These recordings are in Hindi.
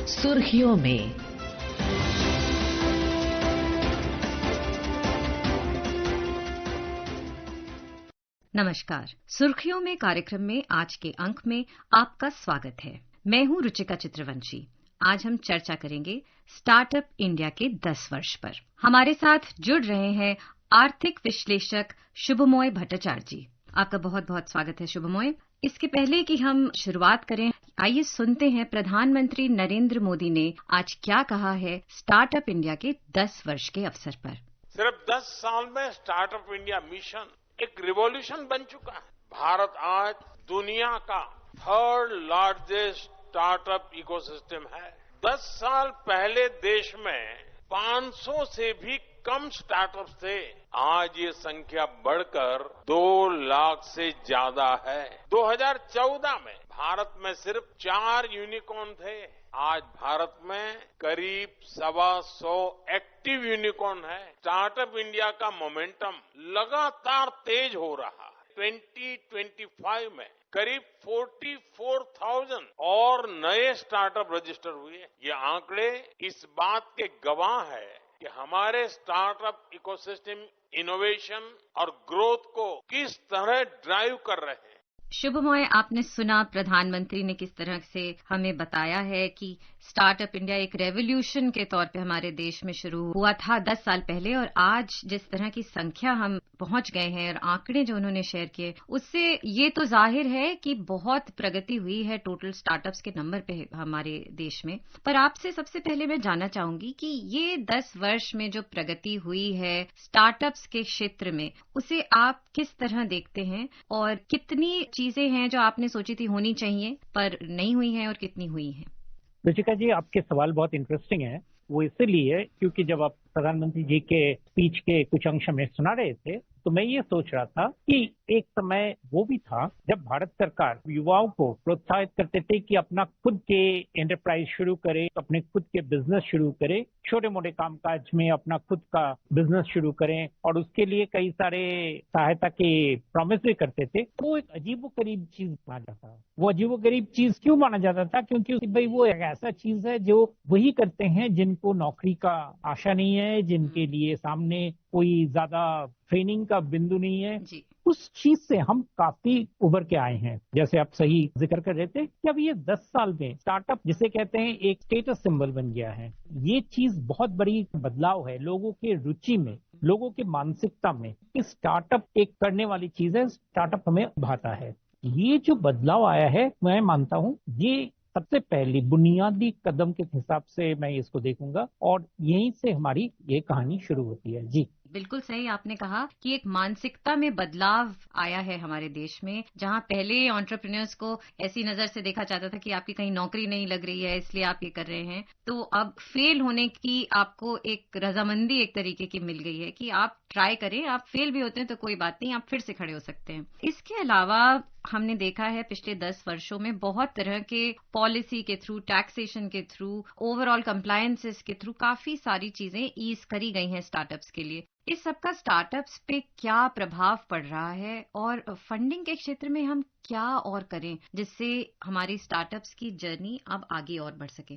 सुर्खियों में। नमस्कार। सुर्खियों में कार्यक्रम में आज के अंक में आपका स्वागत है। मैं हूं रुचिका चित्रवंशी। आज हम चर्चा करेंगे स्टार्टअप इंडिया के 10 वर्ष पर। हमारे साथ जुड़ रहे हैं आर्थिक विश्लेषक शुभमोय भट्टाचार्य जी। आपका बहुत बहुत स्वागत है शुभमोय। इसके पहले कि हम शुरुआत करें, आइए सुनते हैं प्रधानमंत्री नरेंद्र मोदी ने आज क्या कहा है स्टार्टअप इंडिया के 10 वर्ष के अवसर पर। सिर्फ 10 साल में स्टार्टअप इंडिया मिशन एक रिवॉल्यूशन बन चुका है। भारत आज दुनिया का 3rd लार्जेस्ट स्टार्टअप इकोसिस्टम है। 10 साल पहले देश में 500 से भी कम स्टार्टअप्स थे। आज ये संख्या बढ़कर 2 लाख से ज्यादा है। 2014 में भारत में सिर्फ 4 यूनिकॉर्न थे। आज भारत में करीब 125 एक्टिव यूनिकॉर्न है। स्टार्टअप इंडिया का मोमेंटम लगातार तेज हो रहा है। 2025 में करीब 44,000 और नए स्टार्टअप रजिस्टर हुए। ये आंकड़े इस बात के गवाह है कि हमारे स्टार्टअप इकोसिस्टम इनोवेशन और ग्रोथ को किस तरह ड्राइव कर रहे हैं। शुभमोय, आपने सुना प्रधानमंत्री ने किस तरह से हमें बताया है कि स्टार्टअप इंडिया एक रेवोल्यूशन के तौर पे हमारे देश में शुरू हुआ था 10 साल पहले, और आज जिस तरह की संख्या हम पहुंच गए हैं और आंकड़े जो उन्होंने शेयर किए, उससे ये तो जाहिर है कि बहुत प्रगति हुई है टोटल स्टार्टअप्स के नंबर पे हमारे देश में। पर आपसे सबसे पहले मैं जानना चाहूंगी कि ये 10 वर्ष में जो प्रगति हुई है स्टार्टअप्स के क्षेत्र में, उसे आप किस तरह देखते हैं और कितनी चीजें हैं जो आपने सोची थी होनी चाहिए पर नहीं हुई हैं और कितनी हुई हैं? रुचिका जी, आपके सवाल बहुत इंटरेस्टिंग है। वो इसलिए क्योंकि जब आप प्रधानमंत्री जी के स्पीच के कुछ अंश में सुना रहे थे तो मैं ये सोच रहा था कि एक समय वो भी था जब भारत सरकार युवाओं को प्रोत्साहित करते थे कि अपना खुद के एंटरप्राइज शुरू करे, अपने खुद के बिजनेस शुरू करे, छोटे मोटे कामकाज में अपना खुद का बिजनेस शुरू करें, और उसके लिए कई सारे सहायता के प्रॉमिस भी करते थे। वो एक अजीबोगरीब चीज माना जाता था। वो अजीबोगरीब चीज क्यों माना जाता था? क्योंकि भाई वो एक ऐसा चीज है जो वही करते हैं जिनको नौकरी का आशा नहीं है, जिनके लिए सामने कोई ज्यादा ट्रेनिंग का बिंदु नहीं है जी। उस चीज से हम काफी उभर के आए हैं। जैसे आप सही जिक्र कर रहे थे कि अब ये 10 साल में स्टार्टअप जिसे कहते हैं एक स्टेटस सिंबल बन गया है। ये चीज बहुत बड़ी बदलाव है लोगों के रुचि में, लोगों की मानसिकता में। इस स्टार्टअप एक करने वाली चीज है, स्टार्टअप हमें भाता है। ये जो बदलाव आया है मैं मानता हूँ ये सबसे पहली बुनियादी कदम के हिसाब से मैं इसको देखूंगा, और यहीं से हमारी ये कहानी शुरू होती है। जी बिल्कुल सही आपने कहा कि एक मानसिकता में बदलाव आया है हमारे देश में, जहां पहले एंटरप्रेन्योर्स को ऐसी नजर से देखा जाता था कि आपकी कहीं नौकरी नहीं लग रही है इसलिए आप ये कर रहे हैं, तो अब फेल होने की आपको एक रजामंदी एक तरीके की मिल गई है कि आप ट्राई करें, आप फेल भी होते हैं तो कोई बात नहीं, आप फिर से खड़े हो सकते हैं। इसके अलावा हमने देखा है पिछले 10 वर्षों में बहुत तरह के पॉलिसी के थ्रू, टैक्सेशन के थ्रू, ओवरऑल कंप्लायंसेस के थ्रू काफी सारी चीजें ईज करी गई हैं स्टार्टअप्स के लिए। इस सबका स्टार्टअप्स पे क्या प्रभाव पड़ रहा है और फंडिंग के क्षेत्र में हम क्या और करें जिससे हमारी स्टार्टअप्स की जर्नी अब आगे और बढ़ सके?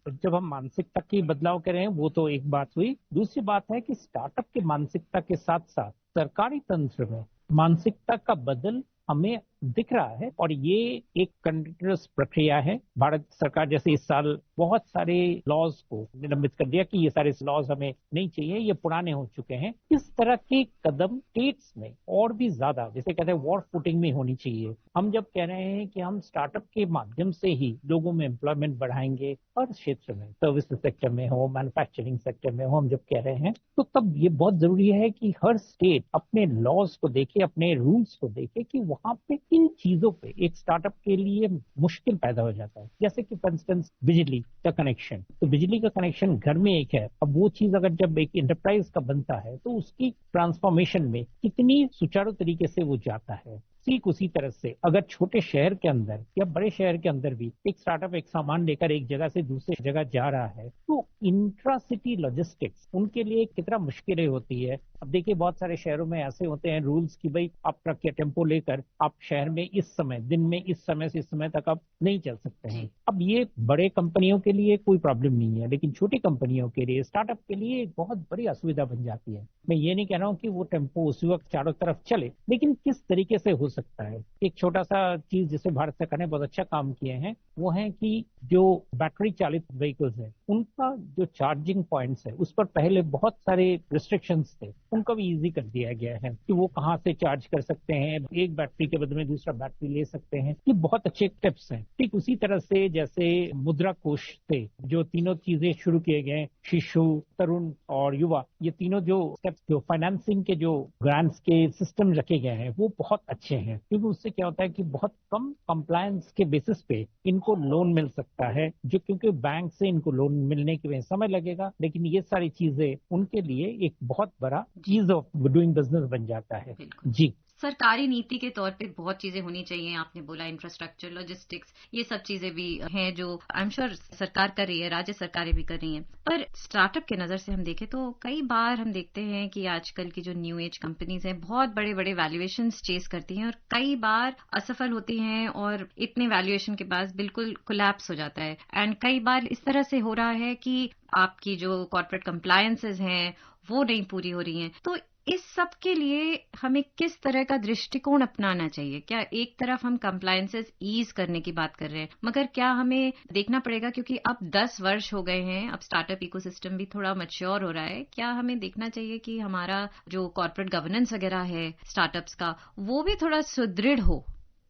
जब हम मानसिकता की बदलाव करें वो तो एक बात हुई। दूसरी बात है कि स्टार्टअप की मानसिकता के साथ साथ सरकारी तंत्र में मानसिकता का बदल हमें दिख रहा है, और ये एक कंटिन्यूअस प्रक्रिया है। भारत सरकार जैसे इस साल बहुत सारे लॉज को निलंबित कर दिया कि ये सारे लॉज हमें नहीं चाहिए, ये पुराने हो चुके हैं। इस तरह के कदम स्टेट्स में और भी ज्यादा, जैसे कहते हैं वॉर फुटिंग में होनी चाहिए। हम जब कह रहे हैं कि हम स्टार्टअप के माध्यम से ही लोगों में एम्प्लॉयमेंट बढ़ाएंगे, हर क्षेत्र में, सर्विस सेक्टर में हो, मैन्युफैक्चरिंग सेक्टर में हो, हम जब कह रहे हैं तो तब ये बहुत जरूरी है कि हर स्टेट अपने लॉज को देखे, अपने रूल्स को देखे कि वहां पे इन चीजों पे एक स्टार्टअप के लिए मुश्किल पैदा हो जाता है। जैसे कि फॉर इंस्टेंस बिजली का कनेक्शन, तो बिजली का कनेक्शन घर में एक है, अब वो चीज अगर जब एक एंटरप्राइज का बनता है तो उसकी ट्रांसफॉर्मेशन में कितनी सुचारू तरीके से वो जाता है। ठीक उसी तरह से अगर छोटे शहर के अंदर या बड़े शहर के अंदर भी एक स्टार्टअप एक सामान लेकर एक जगह से दूसरी जगह जा रहा है, तो इंट्रा सिटी लॉजिस्टिक्स उनके लिए कितना मुश्किलें होती है। अब देखिए बहुत सारे शहरों में ऐसे होते हैं रूल्स कि भाई आप ट्रक या टेम्पो लेकर आप शहर में इस समय दिन में इस समय से इस समय तक आप नहीं चल सकते हैं। अब ये बड़े कंपनियों के लिए कोई प्रॉब्लम नहीं है, लेकिन छोटी कंपनियों के लिए स्टार्टअप के लिए एक बहुत बड़ी असुविधा बन जाती है। मैं ये नहीं कह रहा हूँ कि वो टेम्पो उसी वक्त चारों तरफ चले, लेकिन किस तरीके से हो सकता है। एक छोटा सा चीज जिसे भारत सरकार ने बहुत अच्छा काम किए हैं वो है कि जो बैटरी चालित व्हीकल्स है उनका जो चार्जिंग पॉइंट्स है उस पर पहले बहुत सारे रिस्ट्रिक्शंस थे, उनको भी इजी कर दिया गया है कि वो कहाँ से चार्ज कर सकते हैं, एक बैटरी के बदले में दूसरा बैटरी ले सकते हैं। ये बहुत अच्छे टिप्स हैं। ठीक उसी तरह से जैसे मुद्रा कोष से जो तीनों चीजें शुरू किए गए, शिशु, तरुण और युवा, ये तीनों जो स्टेप्स जो फाइनेंसिंग के जो ग्रांट्स के सिस्टम रखे गए हैं वो बहुत अच्छे हैं, क्योंकि उससे क्या होता है कि बहुत कम कंप्लायंस के बेसिस पे इनको लोन मिल सकता है, जो क्योंकि बैंक से इनको लोन मिलने के लिए समय लगेगा, लेकिन ये सारी चीजें उनके लिए एक बहुत बड़ा ईज ऑफ डूइंग बिजनेस बन जाता है। जी, सरकारी नीति के तौर पे बहुत चीजें होनी चाहिए। आपने बोला इंफ्रास्ट्रक्चर, लॉजिस्टिक्स, ये सब चीजें भी हैं जो आई एम श्योर सरकार कर रही है, राज्य सरकारें भी कर रही हैं। पर स्टार्टअप के नजर से हम देखें तो कई बार हम देखते हैं कि आजकल की जो न्यू एज कंपनीज हैं बहुत बड़े बड़े वैल्यूएशंस चेस करती हैं और कई बार असफल होती हैं और इतने वैल्यूएशन के बाद बिल्कुल कोलैप्स हो जाता है। एंड कई बार इस तरह से हो रहा है कि आपकी जो कॉर्पोरेट कंप्लायंसेस हैं वो नहीं पूरी हो रही हैं। तो इस सब के लिए हमें किस तरह का दृष्टिकोण अपनाना चाहिए? क्या एक तरफ हम कंप्लायंसेस ईज करने की बात कर रहे हैं, मगर क्या हमें देखना पड़ेगा, क्योंकि अब 10 वर्ष हो गए हैं, अब स्टार्टअप इकोसिस्टम भी थोड़ा मैच्योर हो रहा है, क्या हमें देखना चाहिए कि हमारा जो कॉर्पोरेट गवर्नेंस वगैरह है स्टार्टअप्स का वो भी थोड़ा सुदृढ़ हो?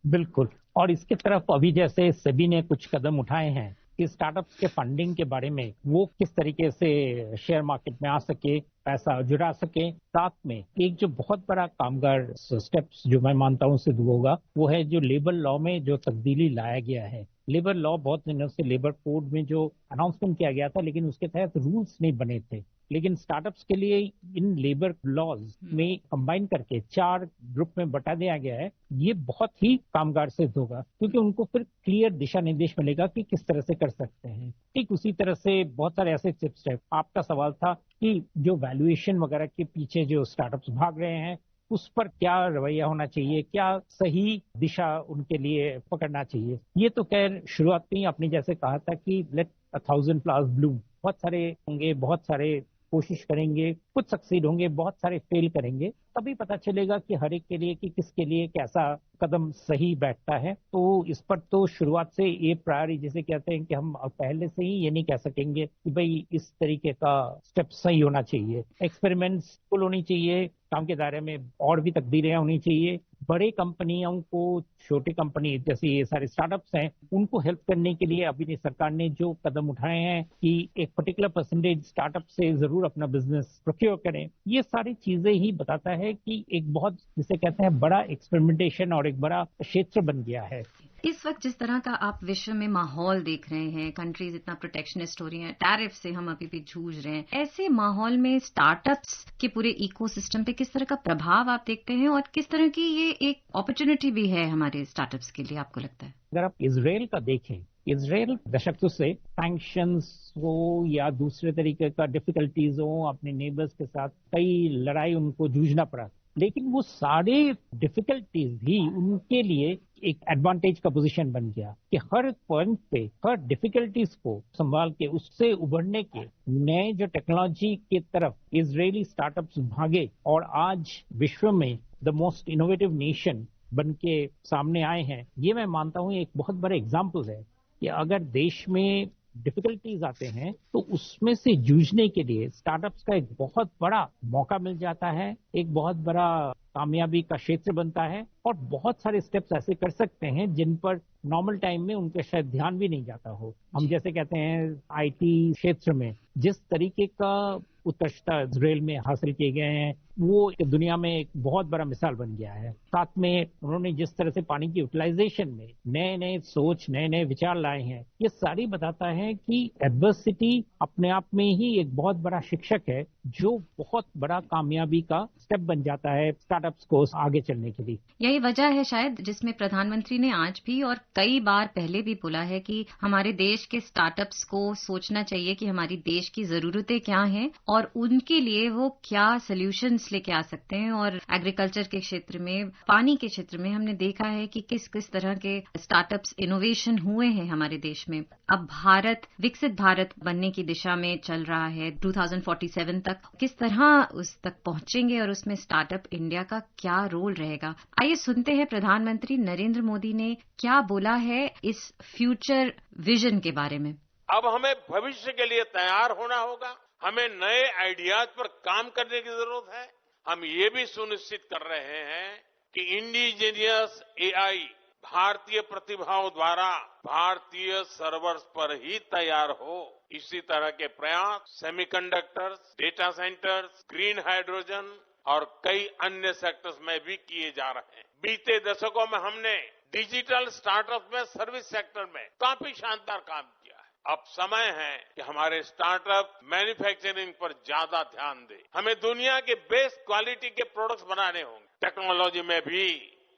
बिल्कुल। और इसके तरफ अभी जैसे सेबी ने कुछ कदम उठाए हैं कि स्टार्टअप्स के फंडिंग के बारे में वो किस तरीके से शेयर मार्केट में आ सके, पैसा जुड़ा सके। साथ में एक जो बहुत बड़ा कामगार स्टेप्स जो मैं मानता हूँ सिद्ध होगा वो है जो लेबर लॉ में जो तब्दीली लाया गया है। लेबर लॉ बहुत दिनों से लेबर कोड में जो अनाउंसमेंट किया गया था, लेकिन उसके तहत रूल्स नहीं बने थे। लेकिन स्टार्टअप्स के लिए इन लेबर लॉज में कंबाइन करके 4 ग्रुप में बटा दिया गया है। ये बहुत ही कामगार सिद्ध होगा, क्योंकि उनको फिर क्लियर दिशा निर्देश मिलेगा कि किस तरह से कर सकते हैं। ठीक उसी तरह से बहुत सारे ऐसे टिप्स है। आपका सवाल था कि जो वैल्यूएशन वगैरह के पीछे जो स्टार्टअप्स भाग रहे हैं उस पर क्या रवैया होना चाहिए, क्या सही दिशा उनके लिए पकड़ना चाहिए। ये तो खैर शुरुआत में ही आपने जैसे कहा था कि लेट 1000 फ्लावर्स ब्लूम, बहुत सारे होंगे, बहुत सारे कोशिश करेंगे, कुछ सक्सीड होंगे, बहुत सारे फेल करेंगे, तभी पता चलेगा कि हर एक के लिए कि किसके लिए कैसा कदम सही बैठता है। तो इस पर तो शुरुआत से ये प्रायोरिटी जिसे कहते हैं कि हम पहले से ही ये नहीं कह सकेंगे कि भाई इस तरीके का स्टेप सही होना चाहिए। एक्सपेरिमेंट्स फुल होनी चाहिए, काम के दायरे में और भी तब्दीलियां होनी चाहिए। बड़े कंपनियों को छोटी कंपनी जैसे ये सारे स्टार्टअप्स हैं उनको हेल्प करने के लिए अभी सरकार ने जो कदम उठाए हैं कि एक पर्टिकुलर परसेंटेज स्टार्टअप से जरूर अपना बिजनेस प्रोक्योर करें, ये सारी चीजें ही बताता है कि एक बहुत जिसे कहते हैं बड़ा एक्सपेरिमेंटेशन और एक बड़ा क्षेत्र बन गया है। इस वक्त जिस तरह का आप विश्व में माहौल देख रहे हैं, कंट्रीज इतना प्रोटेक्शनिस्ट हो रही हैं, टैरिफ से हम अभी भी जूझ रहे हैं, ऐसे माहौल में स्टार्टअप्स के पूरे इकोसिस्टम पे किस तरह का प्रभाव आप देखते हैं और किस तरह की ये एक अपॉर्चुनिटी भी है हमारे स्टार्टअप्स के लिए, आपको लगता है? अगर आप इजराइल का देखें, इजराइल दशकों से सैंक्शंस हो या दूसरे तरीके का डिफिकल्टीज हो, अपने नेबर्स के साथ कई लड़ाई उनको जूझना पड़ा, लेकिन वो सारे डिफिकल्टीज ही उनके लिए एक एडवांटेज का पोजीशन बन गया कि हर पॉइंट पे हर डिफिकल्टीज को संभाल के उससे उभरने के नए जो टेक्नोलॉजी की तरफ इजरायली स्टार्टअप्स भागे और आज विश्व में द मोस्ट इनोवेटिव नेशन बन के सामने आए हैं। ये मैं मानता हूँ एक बहुत बड़ा एग्जाम्पल है कि अगर देश में डिफिकल्टीज आते हैं तो उसमें से जूझने के लिए स्टार्टअप्स का एक बहुत बड़ा मौका मिल जाता है, एक बहुत बड़ा कामयाबी का क्षेत्र बनता है और बहुत सारे स्टेप्स ऐसे कर सकते हैं जिन पर नॉर्मल टाइम में उनके शायद ध्यान भी नहीं जाता हो। हम जैसे कहते हैं आईटी क्षेत्र में जिस तरीके का उत्कृष्टता इसराइल में हासिल किए गए हैं, वो दुनिया में एक बहुत बड़ा मिसाल बन गया है। साथ में उन्होंने जिस तरह से पानी की यूटिलाइजेशन में नए नए सोच, नए नए विचार लाए हैं, ये सारी बताता है कि एडवर्सिटी अपने आप में ही एक बहुत बड़ा शिक्षक है, जो बहुत बड़ा कामयाबी का स्टेप बन जाता है स्टार्टअप्स को आगे चलने के लिए। यही वजह है शायद जिसमें प्रधानमंत्री ने आज भी और कई बार पहले भी बोला है कि हमारे देश के स्टार्टअप्स को सोचना चाहिए कि हमारी देश की जरूरतें क्या हैं और उनके लिए वो क्या सॉल्यूशंस लेके आ सकते हैं। और एग्रीकल्चर के क्षेत्र में, पानी के क्षेत्र में हमने देखा है कि किस किस तरह के स्टार्टअप्स इनोवेशन हुए हैं हमारे देश में। अब भारत विकसित भारत बनने की दिशा में चल रहा है 2047 तक, किस तरह उस तक पहुंचेंगे और उसमें स्टार्टअप इंडिया का क्या रोल रहेगा। आइए सुनते हैं प्रधानमंत्री नरेंद्र मोदी ने क्या बोला है इस फ्यूचर विजन के बारे में। अब हमें भविष्य के लिए तैयार होना होगा, हमें नए आइडियाज पर काम करने की जरूरत है। हम ये भी सुनिश्चित कर रहे हैं कि इंडिजीनियस एआई भारतीय प्रतिभाओं द्वारा भारतीय सर्वर्स पर ही तैयार हो। इसी तरह के प्रयास semiconductors, data centres, green hydrogen और कई अन्य सेक्टर्स में भी किए जा रहे हैं। बीते दशकों में हमने डिजिटल स्टार्टअप में, सर्विस सेक्टर में काफी शानदार काम किया है। अब समय है कि हमारे स्टार्टअप मैन्युफैक्चरिंग पर ज्यादा ध्यान दें। हमें दुनिया के बेस्ट क्वालिटी के प्रोडक्ट्स बनाने होंगे। टेक्नोलॉजी में भी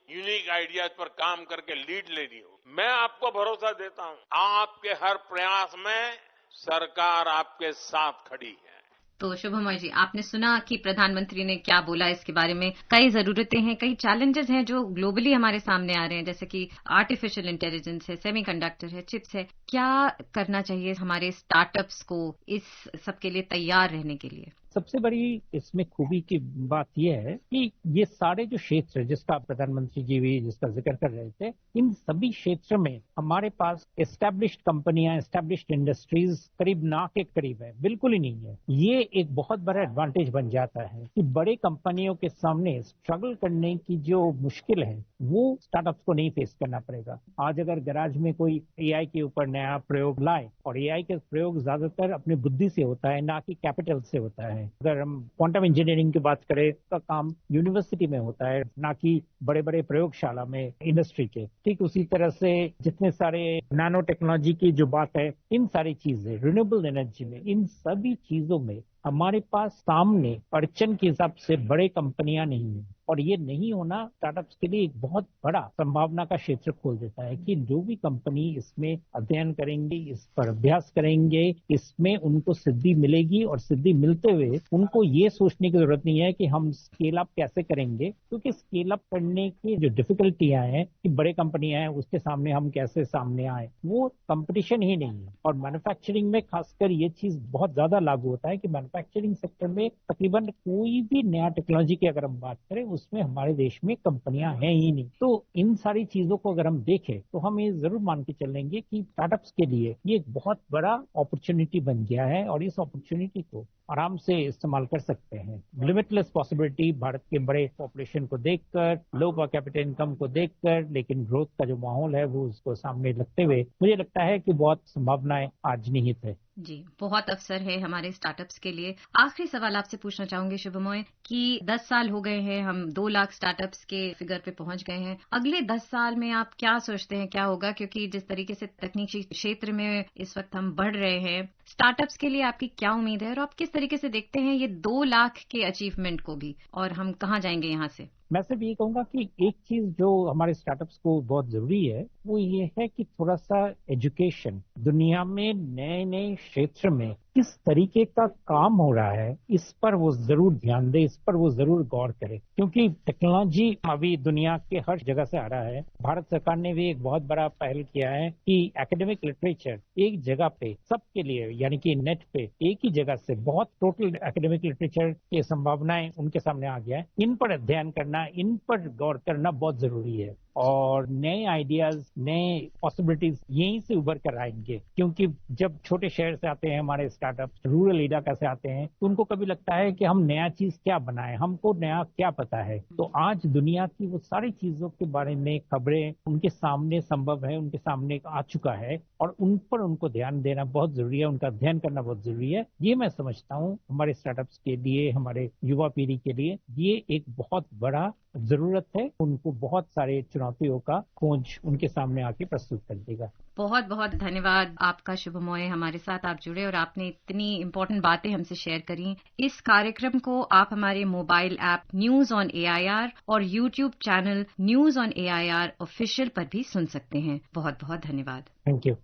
यूनिक आइडियाज पर काम करके लीड लेनी होगी। मैं आपको भरोसा देता हूं, आपके हर प्रयास में सरकार आपके साथ खड़ी है। तो शुभमय जी, आपने सुना कि प्रधानमंत्री ने क्या बोला इसके बारे में। कई जरूरतें हैं, कई चैलेंजेस हैं जो ग्लोबली हमारे सामने आ रहे हैं, जैसे कि आर्टिफिशियल इंटेलिजेंस है, सेमीकंडक्टर है, चिप्स है। क्या करना चाहिए हमारे स्टार्टअप्स को इस सब के लिए तैयार रहने के लिए? सबसे बड़ी इसमें खूबी की बात यह है कि ये सारे जो क्षेत्र जिसका प्रधानमंत्री जी भी जिसका जिक्र कर रहे थे, इन सभी क्षेत्र में हमारे पास एस्टैब्लिश्ड कंपनियां, एस्टैब्लिश्ड इंडस्ट्रीज करीब ना के करीब है, बिल्कुल ही नहीं है। ये एक बहुत बड़ा एडवांटेज बन जाता है कि बड़े कंपनियों के सामने स्ट्रगल करने की जो मुश्किल है वो स्टार्टअप्स को नहीं फेस करना पड़ेगा। आज अगर गैराज में कोई एआई के ऊपर नया प्रयोग लाए, और एआई के प्रयोग ज्यादातर अपनी बुद्धि से होता है, ना कि कैपिटल से होता है। अगर हम क्वांटम इंजीनियरिंग की बात करें, उसका काम यूनिवर्सिटी में होता है, ना कि बड़े बड़े प्रयोगशाला में इंडस्ट्री के। ठीक उसी तरह से जितने सारे नैनो टेक्नोलॉजी की जो बात है, इन सारी चीजें, रिन्यूएबल एनर्जी में, इन सभी चीजों में हमारे पास सामने अड़चन के हिसाब से बड़े कंपनियां नहीं है। और ये नहीं होना स्टार्टअप्स के लिए एक बहुत बड़ा संभावना का क्षेत्र खोल देता है कि जो भी कंपनी इसमें अध्ययन करेंगे, इस पर अभ्यास करेंगे, इसमें उनको सिद्धि मिलेगी। और सिद्धि मिलते हुए उनको ये सोचने की जरूरत नहीं है कि हम स्केल अप कैसे करेंगे, क्योंकि स्केल अप करने की जो डिफिकल्टियां हैं कि बड़े कंपनियां हैं उसके सामने हम कैसे सामने आए, वो कंपटीशन ही नहीं है। और मैन्युफैक्चरिंग में खासकर ये चीज बहुत ज्यादा लागू होता है कि मैन्युफैक्चरिंग सेक्टर में तकरीबन कोई भी नया टेक्नोलॉजी की अगर हम बात करें, उसमें हमारे देश में कंपनियां हैं ही नहीं। तो इन सारी चीजों को अगर हम देखें तो हम ये जरूर मान के चलेंगे कि स्टार्टअप्स के लिए ये एक बहुत बड़ा अपॉर्चुनिटी बन गया है और इस अपॉर्चुनिटी को आराम से इस्तेमाल कर सकते हैं। लिमिटलेस पॉसिबिलिटी भारत के बड़े पॉपुलेशन को देखकर, लो पर कैपिटा इनकम को देखकर, लेकिन ग्रोथ का जो माहौल है वो उसको सामने रखते हुए मुझे लगता है कि बहुत संभावनाएं आज निहित है। जी, बहुत अवसर है हमारे स्टार्टअप्स के लिए। आखिरी सवाल आपसे पूछना चाहूंगी शुभमोय कि 10 साल हो गए हैं, हम 2 लाख स्टार्टअप्स के फिगर पे पहुंच गए हैं। अगले 10 साल में आप क्या सोचते हैं क्या होगा? क्योंकि जिस तरीके से तकनीकी क्षेत्र में इस वक्त हम बढ़ रहे हैं, स्टार्टअप्स के लिए आपकी क्या उम्मीद है और आप किस तरीके से देखते हैं ये 2 लाख के अचीवमेंट को भी, और हम कहाँ जाएंगे यहाँ से? मैं सिर्फ ये कहूंगा कि एक चीज जो हमारे स्टार्टअप्स को बहुत जरूरी है वो ये है कि थोड़ा सा एजुकेशन, दुनिया में नए नए क्षेत्र में किस तरीके का काम हो रहा है इस पर वो जरूर ध्यान दे, इस पर वो जरूर गौर करे। क्योंकि टेक्नोलॉजी अभी दुनिया के हर जगह से आ रहा है। भारत सरकार ने भी एक बहुत बड़ा पहल किया है कि एकेडमिक लिटरेचर एक जगह पे सबके लिए, यानी कि नेट पे एक ही जगह से बहुत टोटल एकेडमिक लिटरेचर की संभावनाएं उनके सामने आ गया है। इन पर अध्ययन करना, इन पर गौर करना बहुत जरूरी है। और नए आइडियाज, नए पॉसिबिलिटीज यहीं से उभर कर आएंगे। क्योंकि जब छोटे शहर से आते हैं हमारे स्टार्टअप, रूरल इलाका से आते हैं, तो उनको कभी लगता है कि हम नया चीज क्या बनाएं, हमको नया क्या पता है। तो आज दुनिया की वो सारी चीजों के बारे में खबरें उनके सामने संभव है, उनके सामने आ चुका है, और उन पर उनको ध्यान देना बहुत जरूरी है, उनका अध्ययन करना बहुत जरूरी है। ये मैं समझता हूँ हमारे स्टार्टअप्स के लिए, हमारे युवा पीढ़ी के लिए ये एक बहुत बड़ा जरूरत है। उनको बहुत सारे चुनौतियों का खोज उनके सामने आके प्रस्तुत कर देगा। बहुत बहुत धन्यवाद आपका शुभमोय, हमारे साथ आप जुड़े और आपने इतनी इम्पोर्टेंट बातें हमसे शेयर करी। इस कार्यक्रम को आप हमारे mobile app news on AIR और YouTube channel news on AIR official पर भी सुन सकते हैं। बहुत बहुत धन्यवाद। Thank you.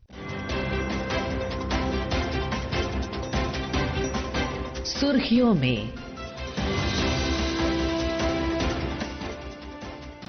सुर्खियों में